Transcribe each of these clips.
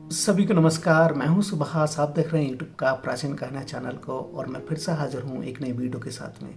सभी को नमस्कार। मैं हूं सुभाष। आप देख रहे हैं यूट्यूब का प्राचीन कहानियाँ चैनल को और मैं फिर से हाजिर हूं एक नई वीडियो के साथ में।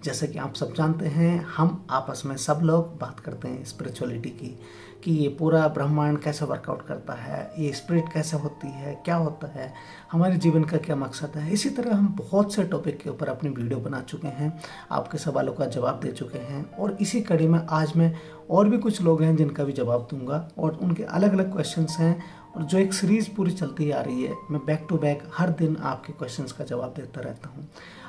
जैसे कि आप सब जानते हैं, हम आपस में सब लोग बात करते हैं स्पिरिचुअलिटी की, कि ये पूरा ब्रह्मांड कैसे वर्कआउट करता है, ये स्पिरिट कैसे होती है, क्या होता है, हमारे जीवन का क्या मकसद है। इसी तरह हम बहुत से टॉपिक के ऊपर अपनी वीडियो बना चुके हैं, आपके सवालों का जवाब दे चुके हैं और इसी कड़ी में आज मैं और भी कुछ लोग हैं जिनका भी जवाब दूंगा और उनके अलग अलग क्वेश्चंस हैं और जो एक सीरीज़ पूरी चलती आ रही है। मैं बैक टू बैक हर दिन आपके क्वेश्चंस का जवाब देता रहता हूं।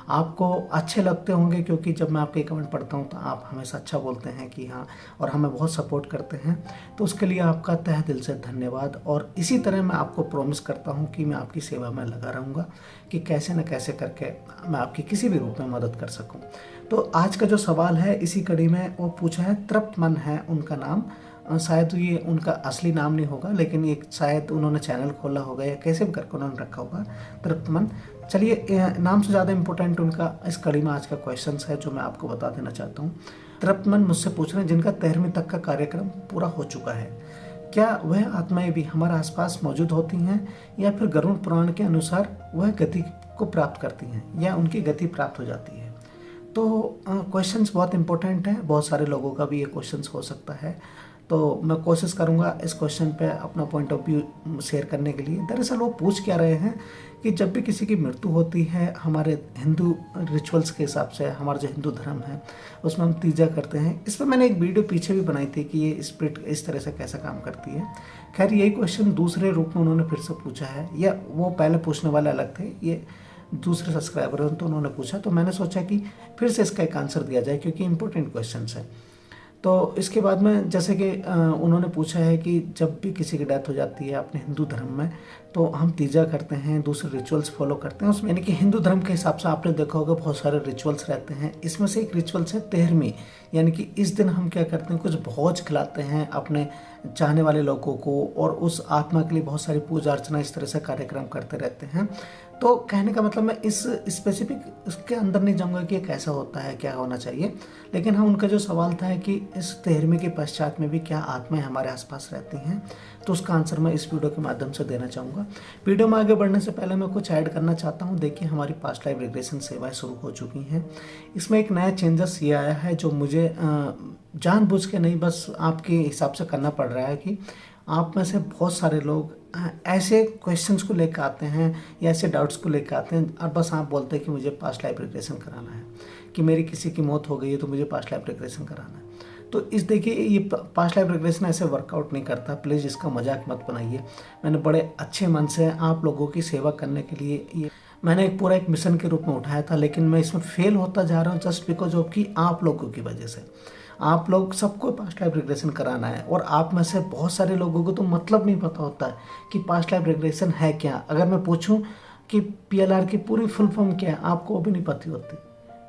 आपको अच्छे लगते होंगे क्योंकि जब मैं आपके कमेंट पढ़ता हूं तो आप हमेशा अच्छा बोलते हैं कि हाँ, और हमें बहुत सपोर्ट करते हैं, तो उसके लिए आपका तहे दिल से धन्यवाद। और इसी तरह मैं आपको प्रॉमिस करता हूं कि मैं आपकी सेवा में लगा रहूँगा कि कैसे न कैसे करके मैं आपकी किसी भी रूप में मदद कर सकूँ। तो आज का जो सवाल है इसी कड़ी में वो पूछा है, तृप्त मन है उनका नाम। शायद ये उनका असली नाम नहीं होगा, लेकिन ये शायद उन्होंने चैनल खोला होगा या कैसे भी करके उन्होंने रखा होगा तृप्तमन। चलिए, नाम से ज़्यादा इम्पोर्टेंट उनका इस कड़ी में आज का क्वेश्चन है जो मैं आपको बता देना चाहता हूँ। तृप्तमन मुझसे पूछ रहे हैं जिनका 13वीं तक का कार्यक्रम पूरा हो चुका है, क्या वह आत्माएं भी हमारे आसपास मौजूद होती हैं या फिर गरुड़ पुराण के अनुसार वह गति को प्राप्त करती हैं या उनकी गति प्राप्त हो जाती है। तो क्वेश्चंस बहुत इंपॉर्टेंट है, बहुत सारे लोगों का भी ये क्वेश्चंस हो सकता है, तो मैं कोशिश करूंगा इस क्वेश्चन पे अपना पॉइंट ऑफ व्यू शेयर करने के लिए। दरअसल वो पूछ क्या रहे हैं कि जब भी किसी की मृत्यु होती है, हमारे हिंदू रिचुअल्स के हिसाब से, हमारा जो हिंदू धर्म है उसमें हम तीजा करते हैं। इस पर मैंने एक वीडियो पीछे भी बनाई थी कि ये स्पिरिट इस तरह से कैसे काम करती है। खैर, यही क्वेश्चन दूसरे रूप में उन्होंने फिर से पूछा है, या वो पहले पूछने वाले अलग थे, ये दूसरे सब्सक्राइबर हैं तो उन्होंने पूछा, तो मैंने सोचा कि फिर से इसका एक आंसर दिया जाए क्योंकि इंपॉर्टेंट क्वेश्चन है। तो इसके बाद में जैसे कि उन्होंने पूछा है कि जब भी किसी की डेथ हो जाती है अपने हिंदू धर्म में, तो हम तीजा करते हैं, दूसरे रिचुअल्स फॉलो करते हैं उसमें। यानी कि हिंदू धर्म के हिसाब से आपने देखा होगा बहुत सारे रिचुअल्स रहते हैं। इसमें से एक रिचुअल्स है 13वीं, यानी कि इस दिन हम क्या करते हैं, कुछ भोज खिलाते हैं अपने चाहने वाले लोगों को और उस आत्मा के लिए बहुत सारी पूजा अर्चना इस तरह से कार्यक्रम करते रहते हैं। तो कहने का मतलब मैं इस स्पेसिफिक उसके अंदर नहीं जाऊंगा कि ये कैसा होता है, क्या होना चाहिए, लेकिन हाँ, उनका जो सवाल था कि इस 13वीं के पश्चात में भी क्या आत्माएं हमारे आसपास रहती हैं, तो उसका आंसर मैं इस वीडियो के माध्यम से देना चाहूँगा। वीडियो में आगे बढ़ने से पहले मैं कुछ ऐड करना चाहता हूँ। देखिए, हमारी पास्ट लाइफ रिग्रेशन सेवाएं शुरू हो चुकी हैं। इसमें एक नया चेंजेस ये आया है जो मुझे जानबूझ के नहीं, बस आपके हिसाब से करना पड़ रहा है कि आप में से बहुत सारे लोग ऐसे क्वेश्चंस को लेकर आते हैं या ऐसे डाउट्स को लेकर आते हैं और बस आप बोलते हैं कि मुझे पास्ट लाइफ रिग्रेशन कराना है, कि मेरी किसी की मौत हो गई है तो मुझे पास्ट लाइफ रिग्रेशन कराना है। तो देखिए, ये पास्ट लाइफ रिग्रेशन ऐसे वर्कआउट नहीं करता। प्लीज़ इसका मजाक मत बनाइए। मैंने बड़े अच्छे मन से आप लोगों की सेवा करने के लिए ये मैंने एक मिशन के रूप में उठाया था, लेकिन मैं इसमें फेल होता जा रहा हूँ जस्ट बिकॉज ऑफ कि आप लोगों की वजह से। आप लोग सबको पास्ट लाइफ रिग्रेशन कराना है और आप में से बहुत सारे लोगों को तो मतलब नहीं पता होता है कि पास्ट लाइफ रिग्रेशन है क्या। अगर मैं पूछूं कि PLR की पूरी फुल फॉर्म क्या है, आपको वो भी नहीं पता होती,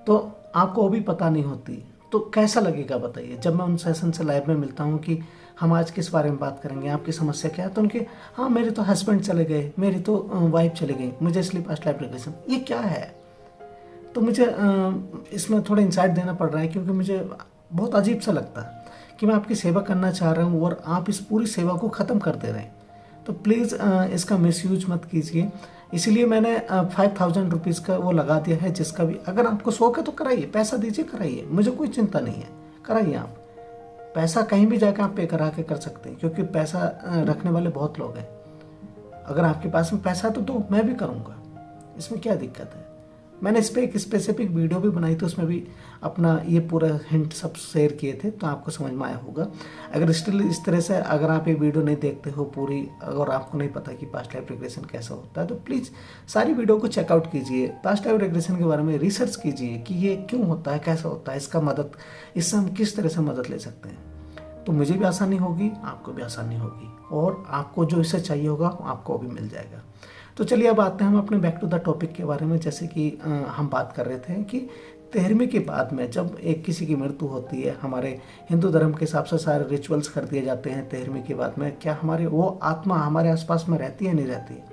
तो आपको वो भी पता नहीं होती, तो कैसा लगेगा बताइए। जब मैं उन सेशन से लाइव में मिलता हूँ कि हम आज किस बारे में बात करेंगे, आपकी समस्या क्या है, तो उनके हाँ, मेरे तो हस्बैंड चले गए, मेरी तो वाइफ चले गई, मुझे इसलिए पास्ट लाइफ रिग्रेशन, ये क्या है। तो मुझे इसमें थोड़ा इंसाइट देना पड़ रहा है क्योंकि मुझे बहुत अजीब सा लगता है कि मैं आपकी सेवा करना चाह रहा हूँ और आप इस पूरी सेवा को ख़त्म कर दे रहे हैं। तो प्लीज़ इसका मिसयूज मत कीजिए। इसीलिए मैंने 5000 रुपीज़ का वो लगा दिया है। जिसका भी अगर आपको शौक है तो कराइए, पैसा दीजिए, कराइए, मुझे कोई चिंता नहीं है, कराइए। आप पैसा कहीं भी जाकर आप पे करा के कर सकते हैं क्योंकि पैसा रखने वाले बहुत लोग हैं। अगर आपके पास में पैसा है तो दो, मैं भी करूँगा, इसमें क्या दिक्कत है। मैंने इस पर एक स्पेसिफिक वीडियो भी बनाई थी, उसमें भी अपना ये पूरा हिंट सब शेयर किए थे, तो आपको समझ में आया होगा। अगर स्टिल इस तरह से अगर आप ये वीडियो नहीं देखते हो पूरी, अगर आपको नहीं पता कि पास्ट लाइफ रिग्रेशन कैसा होता है, तो प्लीज़ सारी वीडियो को चेकआउट कीजिए, पास्ट लाइफ रिग्रेशन के बारे में रिसर्च कीजिए कि ये क्यों होता है, कैसा होता है, इससे हम किस तरह से मदद ले सकते हैं। तो मुझे भी आसानी होगी, आपको भी आसानी होगी और आपको जो इससे चाहिए होगा आपको वो भी मिल जाएगा। तो चलिए अब आते हैं हम अपने बैक टू द टॉपिक के बारे में। जैसे कि हम बात कर रहे थे कि 13वीं के बाद में जब एक किसी की मृत्यु होती है, हमारे हिंदू धर्म के हिसाब से सारे रिचुअल्स कर दिए जाते हैं। 13वीं के बाद में क्या हमारे वो आत्मा हमारे आसपास में रहती है, नहीं रहती है?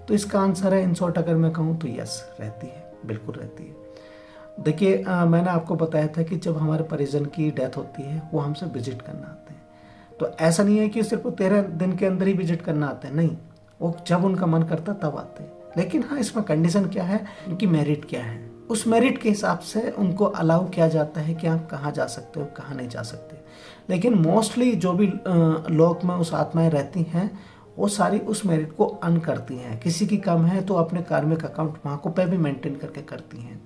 तो इसका आंसर है इन शॉर्ट अगर मैं कहूँ तो यस, रहती है, बिल्कुल रहती है। देखिए, मैंने आपको बताया था कि जब हमारे परिजन की डेथ होती है वो हमसे विजिट करना आते हैं। तो ऐसा नहीं है कि सिर्फ 13 दिन के अंदर ही विजिट करना आते हैं, नहीं, वो जब उनका मन करता तब आते। लेकिन हाँ, इसमें कंडीशन क्या है, उनकी मेरिट क्या है, उस मेरिट के हिसाब से उनको अलाउ किया जाता है कि आप कहाँ जा सकते हो, कहाँ नहीं जा सकते। लेकिन मोस्टली जो भी लोक में उस आत्माएं रहती हैं वो सारी उस मेरिट को अर्न करती हैं। किसी की कम है तो अपने कार्मिक अकाउंट वहाँ को पे भी मेंटेन करके करती हैं।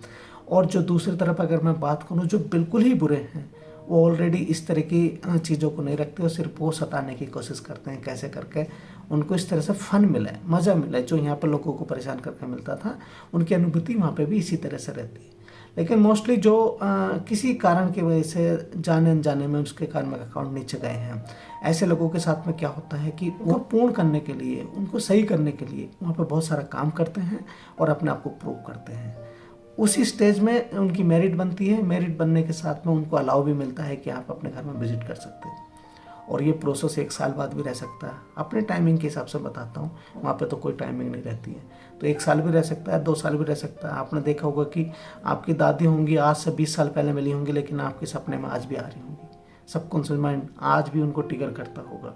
और जो दूसरी तरफ अगर मैं बात करूँ, जो बिल्कुल ही बुरे हैं, वो ऑलरेडी इस तरह की चीज़ों को नहीं रखते और सिर्फ वो सताने की कोशिश करते हैं कैसे करके उनको इस तरह से फन मिले, मज़ा मिले। जो यहाँ पर लोगों को परेशान करके मिलता था, उनकी अनुभूति वहाँ पे भी इसी तरह से रहती है। लेकिन मोस्टली जो किसी कारण की वजह से जाने अनजाने में उसके कार्मिक अकाउंट नीचे गए हैं, ऐसे लोगों के साथ में क्या होता है कि वो पूर्ण करने के लिए, उनको सही करने के लिए वहाँ पे बहुत सारा काम करते हैं और अपने आप को प्रूव करते हैं। उसी स्टेज में उनकी मेरिट बनती है। मेरिट बनने के साथ में उनको अलाउ भी मिलता है कि आप अपने घर में विजिट कर सकते हैं। और ये प्रोसेस 1 साल बाद भी रह सकता है। अपने टाइमिंग के हिसाब से बताता हूँ, वहाँ पे तो कोई टाइमिंग नहीं रहती है। तो 1 साल भी रह सकता है, 2 साल भी रह सकता है। आपने देखा होगा कि आपकी दादी होंगी, आज से 20 साल पहले मिली होंगी, लेकिन आपके सपने में आज भी आ रही होंगी। सबकॉन्शियस माइंड आज भी उनको ट्रिगर करता होगा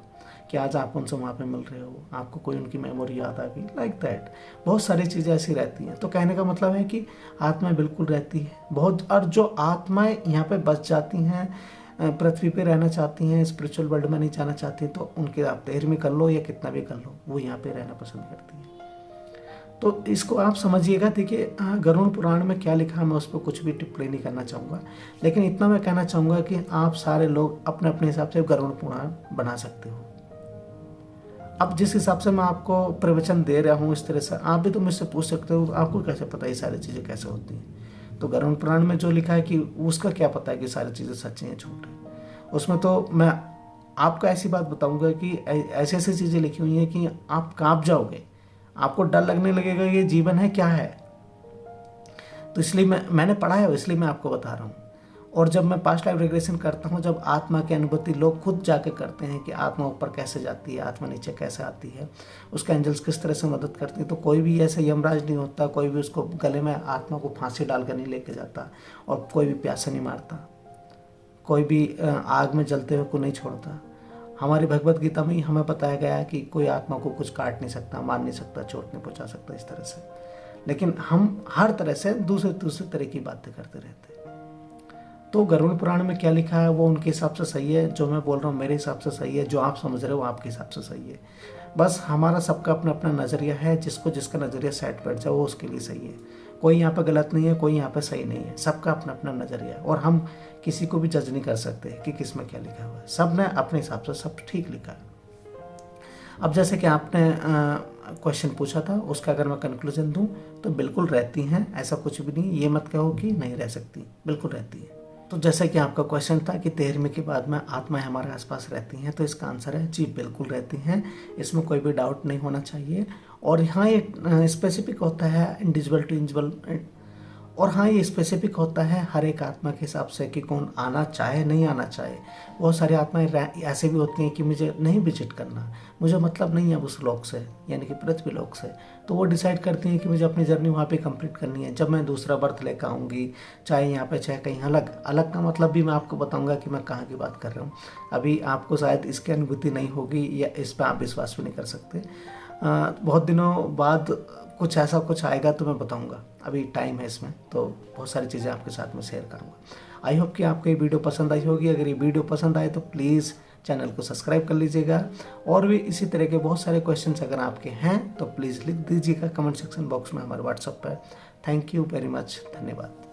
कि आज आप उनसे वहाँ पे मिल रहे हो, आपको कोई उनकी मेमोरी याद आ गई, लाइक दैट। बहुत सारी चीज़ें ऐसी रहती हैं। तो कहने का मतलब है कि आत्माएं बिल्कुल रहती है बहुत। और जो आत्माएं यहाँ पे बच जाती हैं, पृथ्वी पे रहना चाहती हैं, स्पिरिचुअल वर्ल्ड में नहीं जाना चाहती, तो उनके आप 13वीं कर लो या कितना भी कर लो, वो यहाँ पे रहना पसंद करती हैं। तो इसको आप समझिएगा। देखिए, गरुड़ पुराण में क्या लिखा है, मैं उस पर कुछ भी टिप्पणी नहीं करना चाहूँगा, लेकिन इतना मैं कहना चाहूँगा कि आप सारे लोग अपने अपने हिसाब से गरुड़ पुराण बना सकते हो। अब जिस हिसाब से मैं आपको प्रवचन दे रहा हूँ, इस तरह से आप भी तो मुझसे पूछ सकते हो, आपको कैसे पता ये सारी चीज़ें कैसे होती हैं। तो गरुड़ पुराण में जो लिखा है कि उसका क्या पता है कि सारी चीज़ें सच्ची हैं झूठ है। उसमें तो मैं आपको ऐसी बात बताऊंगा कि ऐसी ऐसी चीज़ें लिखी हुई हैं कि आप कांप जाओगे, आपको डर लगने लगेगा ये जीवन है क्या है। तो इसलिए मैंने पढ़ा है, इसलिए मैं आपको बता रहा हूँ। और जब मैं पास्ट लाइफ रिग्रेशन करता हूँ, जब आत्मा की अनुभूति लोग खुद जाके करते हैं कि आत्मा ऊपर कैसे जाती है, आत्मा नीचे कैसे आती है, उसका एंजल्स किस तरह से मदद करती है, तो कोई भी ऐसे यमराज नहीं होता, कोई भी उसको गले में आत्मा को फांसी डालकर नहीं लेके जाता, और कोई भी प्यासा नहीं मारता, कोई भी आग में जलते हुए को नहीं छोड़ता। हमारी भगवत गीता में ही हमें बताया गया है कि कोई आत्मा को कुछ काट नहीं सकता, मार नहीं सकता, चोट नहीं पहुँचा सकता, इस तरह से। लेकिन हम हर तरह से दूसरे तरह की बातें करते रहते हैं। तो गरुड़ पुराण में क्या लिखा है वो उनके हिसाब से सही है, जो मैं बोल रहा हूँ मेरे हिसाब से सही है, जो आप समझ रहे हो आपके हिसाब से सही है। बस हमारा सबका अपना अपना नज़रिया है, जिसको जिसका नज़रिया सेट बैठ जाए वो उसके लिए सही है। कोई यहाँ पे गलत नहीं है, कोई यहाँ पे सही नहीं है, सबका अपना अपना नज़रिया है। और हम किसी को भी जज नहीं कर सकते कि किस में क्या लिखा हुआ है। सब ने अपने हिसाब से सब ठीक लिखा है। अब जैसे कि आपने क्वेश्चन पूछा था, उसका अगर मैं कंक्लूजन दूं तो बिल्कुल रहती हैं, ऐसा कुछ भी नहीं। ये मत कहो कि नहीं रह सकती, बिल्कुल रहती है। तो जैसे कि आपका क्वेश्चन था कि 13वीं के बाद में आत्माएं हमारे आसपास रहती हैं, तो इसका आंसर है जी बिल्कुल रहती हैं। इसमें कोई भी डाउट नहीं होना चाहिए। और हाँ, ये स्पेसिफिक होता है इंडिविजुअल टू इंडिविजुअल, और हाँ ये स्पेसिफिक होता है हर एक आत्मा के हिसाब से कि कौन आना चाहे नहीं आना चाहे। बहुत सारी आत्माएं ऐसे भी होती हैं कि मुझे नहीं विजिट करना, मुझे मतलब नहीं है उस लोक से, यानी कि पृथ्वी लोक से, तो वो डिसाइड करती हैं कि मुझे अपनी जर्नी वहाँ पे कंप्लीट करनी है। जब मैं दूसरा बर्थ लेकर आऊँगी, चाहे यहाँ पे चाहे कहीं अलग, अलग का मतलब भी मैं आपको बताऊँगा कि मैं कहाँ की बात कर रहा हूँ। अभी आपको शायद इसकी अनुभूति नहीं होगी या इस पर आप विश्वास भी नहीं कर सकते। बहुत दिनों बाद कुछ ऐसा कुछ आएगा तो मैं बताऊंगा, अभी टाइम है इसमें, तो बहुत सारी चीज़ें आपके साथ में शेयर करूंगा। आई होप कि आपको ये वीडियो पसंद आई होगी। अगर ये वीडियो पसंद आए तो प्लीज़ चैनल को सब्सक्राइब कर लीजिएगा। और भी इसी तरह के बहुत सारे क्वेश्चंस अगर आपके हैं तो प्लीज़ लिख दीजिएगा कमेंट सेक्शन बॉक्स में हमारे व्हाट्सएप पर। थैंक यू वेरी मच, धन्यवाद।